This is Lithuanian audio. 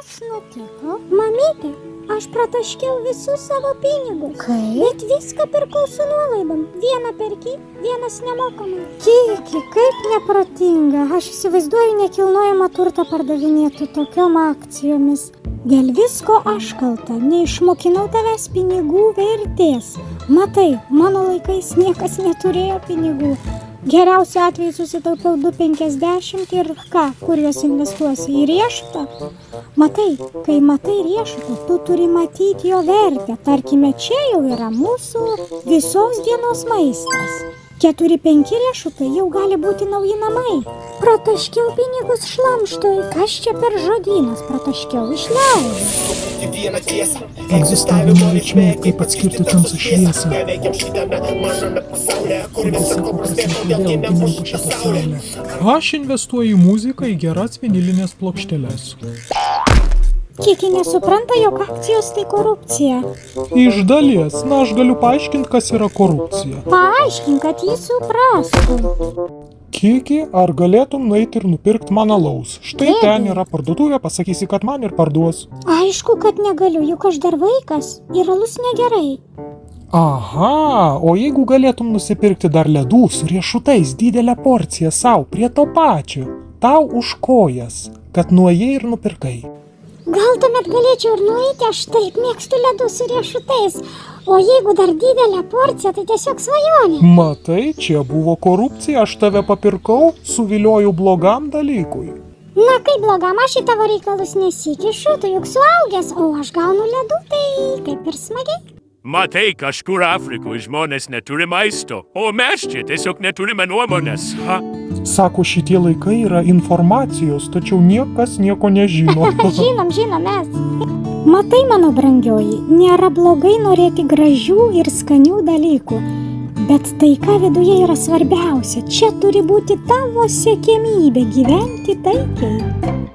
Kas nutiko? Mamytė, aš prataškiau visus savo pinigus. Kaip? Bet viską pirkau su nuolaidom. Vieną perki, vienas nemokamai. Kiki, kaip neprotinga. Aš įsivaizduoju, nekilnojamą turtą pardavinėtų tokiom akcijomis. Dėl visko aš kalta, neišmokinau tavęs pinigų vertės. Matai, mano laikais niekas neturėjo pinigų. Geriausiu atveju susitaupiau 2,50 ir ką, kur juos investuosi, į riešutą? Matai, kai matai riešutą, tu turi matyti jo vertę. Tarkime, čia jau yra mūsų visos dienos maistas. 4-5 riešutai jau gali būti nauji namai. Prataškiau pinigus šlamštui. Kas čia per žodynas? Prataškiau išleidau. Egzistavimo reikšmė, kaip atskirti tamsą šviesą. Aš investuoju į muziką, į geras vinilinės plokšteles. Kiki nesupranta, jog akcijos tai korupcija. Iš dalies, aš galiu paaiškinti, kas yra korupcija. Paaiškink, kad jį suprastų. Kiki, ar galėtum nueiti ir nupirkti man alaus? Štai ten yra parduotuvė, pasakysi, kad man ir parduos. Aišku, kad negaliu, juk aš dar vaikas ir alus negerai. Aha, o jeigu galėtum nusipirkti dar ledų su riešutais didelę porciją savo prie to pačio, tau už kojas, kad nuėjai ir nupirkai. Gal tuomet galėčiau ir nueiti, aš taip mėgstu ledus su riešutais. O jeigu dar didelę porciją, tai tiesiog svajonė. Matai, čia buvo korupcija, aš tave papirkau, suvilioju blogam dalykui. Na, kaip blogam, aš į tavo reikalus nesikišu, tu juk suaugęs, o aš gaunu ledų, tai kaip ir smagiai. Matai, kažkur Afrikoje žmonės neturi maisto, o mes čia tiesiog neturime nuomonės. Ha? Sako, šitie laikai yra informacijos, tačiau niekas nieko nežino. Žinom mes. Matai, mano brangioji, nėra blogai norėti gražių ir skanių dalykų, bet taika viduje yra svarbiausia. Čia turi būti tavo siekiamybė gyventi taikiai.